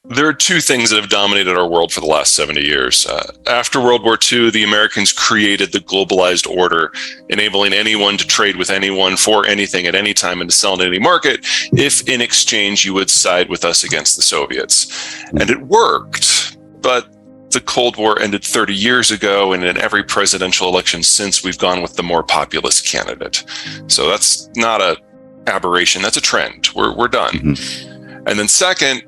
There are two things that have dominated our world for the last 70 years. After World War II, the Americans created the globalized order, enabling anyone to trade with anyone for anything at any time and to sell in any market if in exchange you would side with us against the Soviets. And it worked, but the Cold War ended 30 years ago, and in every presidential election since, we've gone with the more populist candidate. So that's not an aberration, that's a trend. We're done. Mm-hmm. And then second,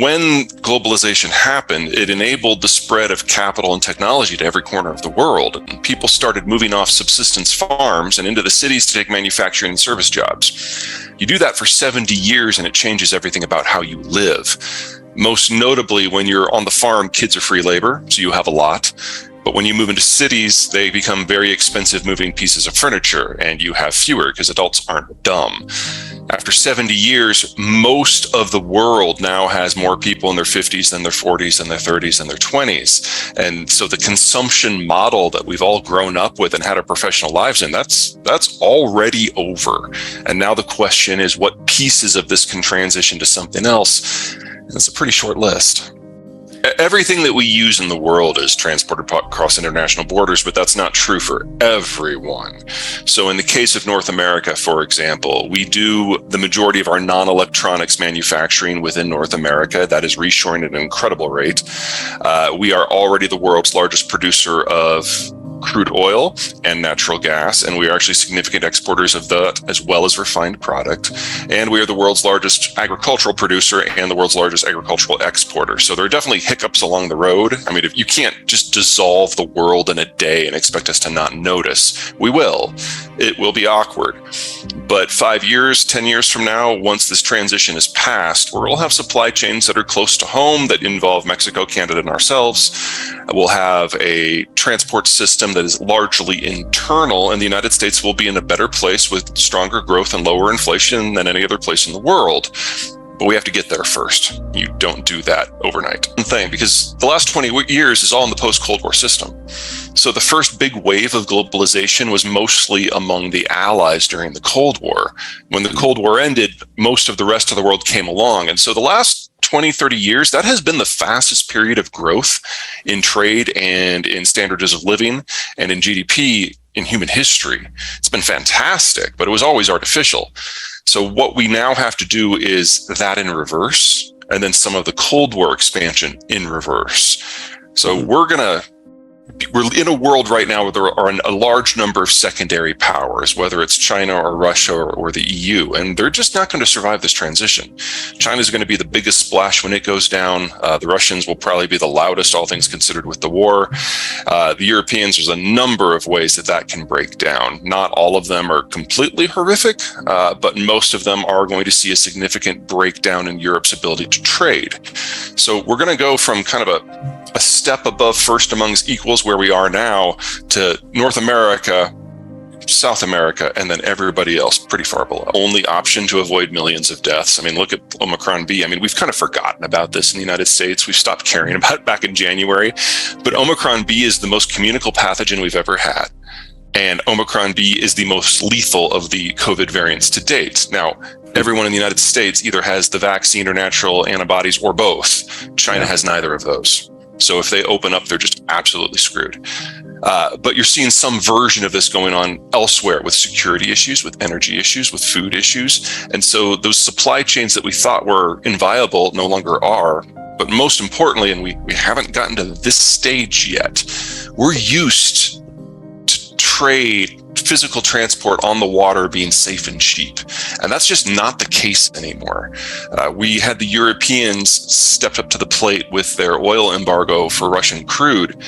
when globalization happened, it enabled the spread of capital and technology to every corner of the world. And people started moving off subsistence farms and into the cities to take manufacturing and service jobs. You do that for 70 years and it changes everything about how you live. Most notably, when you're on the farm, kids are free labor, so you have a lot. But when you move into cities, they become very expensive moving pieces of furniture, and you have fewer because adults aren't dumb. After 70 years, most of the world now has more people in their 50s than their 40s and their 30s and their 20s. And so the consumption model that we've all grown up with and had our professional lives in, that's already over. And now the question is, what pieces of this can transition to something else? And it's a pretty short list. Everything that we use in the world is transported across international borders, but that's not true for everyone. So in the case of North America, for example, we do the majority of our non-electronics manufacturing within North America. That is reshoring at an incredible rate. We are already the world's largest producer of crude oil and natural gas, and we are actually significant exporters of that as well as refined product. And we are the world's largest agricultural producer and the world's largest agricultural exporter. So there are definitely hiccups along the road. I mean, if you can't just dissolve the world in a day and expect us to not notice. We will. It will be awkward. But 5 years, 10 years from now, once this transition is passed, we'll have supply chains that are close to home that involve Mexico, Canada, and ourselves. We'll have a transport system that is largely internal, and the United States will be in a better place with stronger growth and lower inflation than any other place in the world. But we have to get there first. You don't do that overnight. Because the last 20 years is all in the post-Cold War system. So the first big wave of globalization was mostly among the allies during the Cold War. When the Cold War ended, most of the rest of the world came along. And so the last 20, 30 years, that has been the fastest period of growth in trade and in standards of living and in GDP in human history. It's been fantastic, but it was always artificial. So what we now have to do is that in reverse, and then some of the Cold War expansion in reverse. So we're in a world right now where there are a large number of secondary powers, whether it's China or Russia or the EU, and they're just not going to survive this transition. China's going to be the biggest splash when it goes down. The Russians will probably be the loudest, all things considered, with the war. The Europeans, there's a number of ways that can break down. Not all of them are completely horrific, but most of them are going to see a significant breakdown in Europe's ability to trade. So we're going to go from kind of a step above first amongst equals where we are now to North America, South America, and then everybody else pretty far below. Only option to avoid millions of deaths. I mean, look at Omicron B. I mean, we've kind of forgotten about this in the United States. We've stopped caring about it back in January. But Omicron B is the most communicable pathogen we've ever had. And Omicron B is the most lethal of the COVID variants to date. Now, everyone in the United States either has the vaccine or natural antibodies or both. China has neither of those. So if they open up, they're just absolutely screwed. But you're seeing some version of this going on elsewhere with security issues, with energy issues, with food issues. And so those supply chains that we thought were inviolable no longer are. But most importantly, and we haven't gotten to this stage yet, we're used to trade, physical transport on the water being safe and cheap. And that's just not the case anymore. We had the Europeans stepped up to the plate with their oil embargo for Russian crude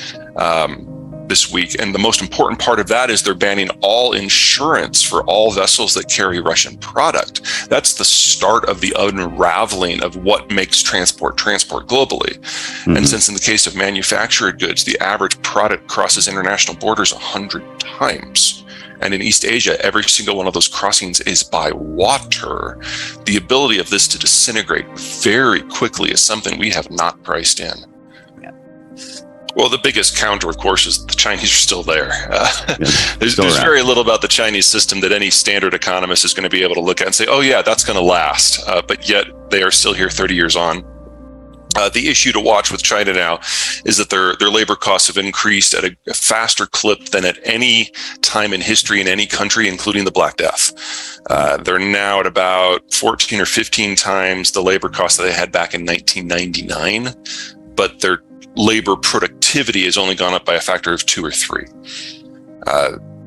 this week. And the most important part of that is they're banning all insurance for all vessels that carry Russian product. That's the start of the unraveling of what makes transport globally. Mm-hmm. And since in the case of manufactured goods, the average product crosses international borders 100 times. And in East Asia, every single one of those crossings is by water. The ability of this to disintegrate very quickly is something we have not priced in. Yeah. Well, the biggest counter, of course, is the Chinese are still there. There's very little about the Chinese system that any standard economist is going to be able to look at and say, oh, yeah, that's going to last. But yet they are still here 30 years on. The issue to watch with China now is that their labor costs have increased at a faster clip than at any time in history in any country, including the Black Death. They're now at about 14 or 15 times the labor costs that they had back in 1999, but their labor productivity has only gone up by a factor of 2 or 3.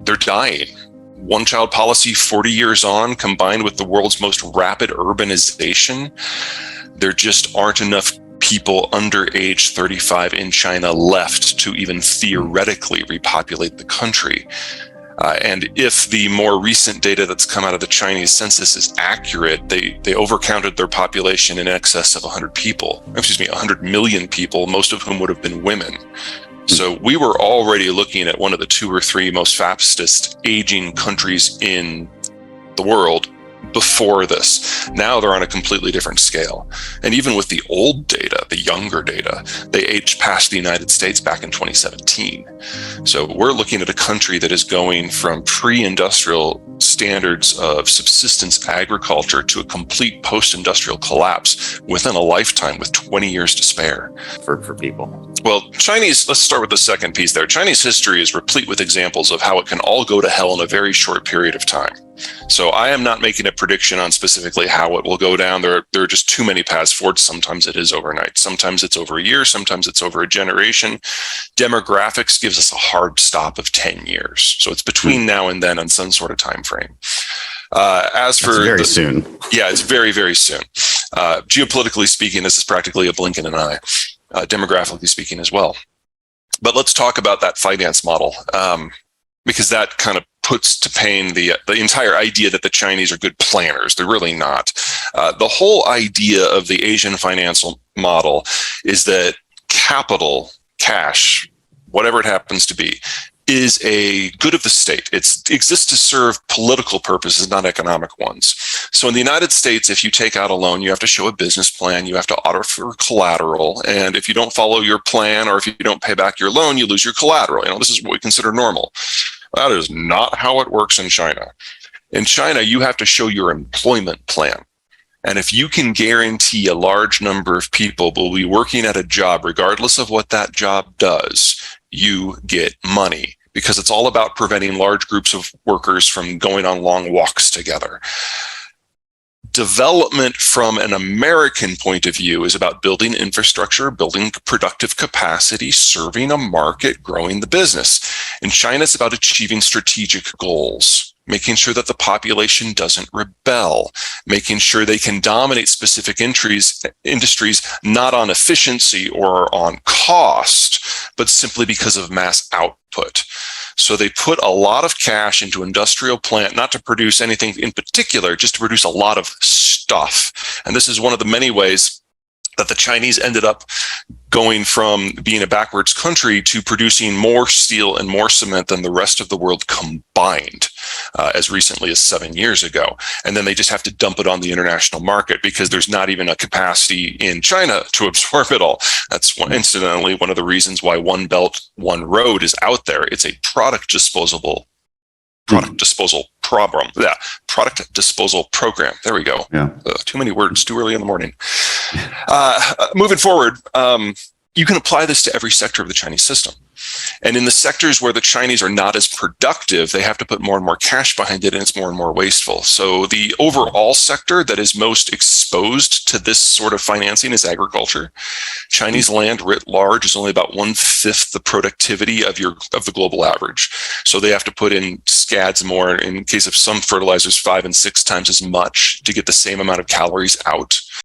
They're dying. One-child policy 40 years on, combined with the world's most rapid urbanization, there just aren't enough people under age 35 in China left to even theoretically repopulate the country. And if the more recent data that's come out of the Chinese census is accurate, they overcounted their population in excess of 100 million people, most of whom would have been women. So we were already looking at one of the 2 or 3 most fastest aging countries in the world before this. Now they're on a completely different scale. And even with the old data, the younger data, they aged past the United States back in 2017. So we're looking at a country that is going from pre-industrial standards of subsistence agriculture to a complete post-industrial collapse within a lifetime with 20 years to spare. For people. Well, let's start with the second piece there. Chinese history is replete with examples of how it can all go to hell in a very short period of time. So I am not making a prediction on specifically how it will go down. There are just too many paths forward. Sometimes it is overnight. Sometimes it's over a year. Sometimes it's over a generation. Demographics gives us a hard stop of 10 years. So it's between now and then on some sort of time frame. Soon. Yeah, it's very, very soon. Geopolitically speaking, this is practically a blink in an eye. Demographically speaking as well. But let's talk about that finance model, because that kind of puts to pain the entire idea that the Chinese are good planners. They're really not. The whole idea of the Asian financial model is that capital, cash, whatever it happens to be, is a good of the state. It exists to serve political purposes, not economic ones. So in the United States, if you take out a loan, you have to show a business plan, you have to offer collateral, and if you don't follow your plan or if you don't pay back your loan, you lose your collateral. This is what we consider normal. That is not how it works in China. In China, you have to show your employment plan. And if you can guarantee a large number of people will be working at a job, regardless of what that job does, you get money, because it's all about preventing large groups of workers from going on long walks together. Development from an American point of view is about building infrastructure, building productive capacity, serving a market, growing the business. In China, it's about achieving strategic goals, making sure that the population doesn't rebel, making sure they can dominate specific industries, not on efficiency or on cost, but simply because of mass output. So they put a lot of cash into industrial plant, not to produce anything in particular, just to produce a lot of stuff. And this is one of the many ways that the Chinese ended up going from being a backwards country to producing more steel and more cement than the rest of the world combined as recently as 7 years ago. And then they just have to dump it on the international market because there's not even a capacity in China to absorb it all. That's incidentally one of the reasons why One Belt, One Road is out there. It's a product disposal program. Yeah, product disposal program. There we go. Yeah. Too many words too early in the morning. Moving forward, you can apply this to every sector of the Chinese system. And in the sectors where the Chinese are not as productive, they have to put more and more cash behind it, and it's more and more wasteful. So the overall sector that is most exposed to this sort of financing is agriculture. Chinese land writ large is only about 1/5 the productivity of the global average. So they have to put in scads more, in case of some fertilizers, 5 and 6 times as much to get the same amount of calories out.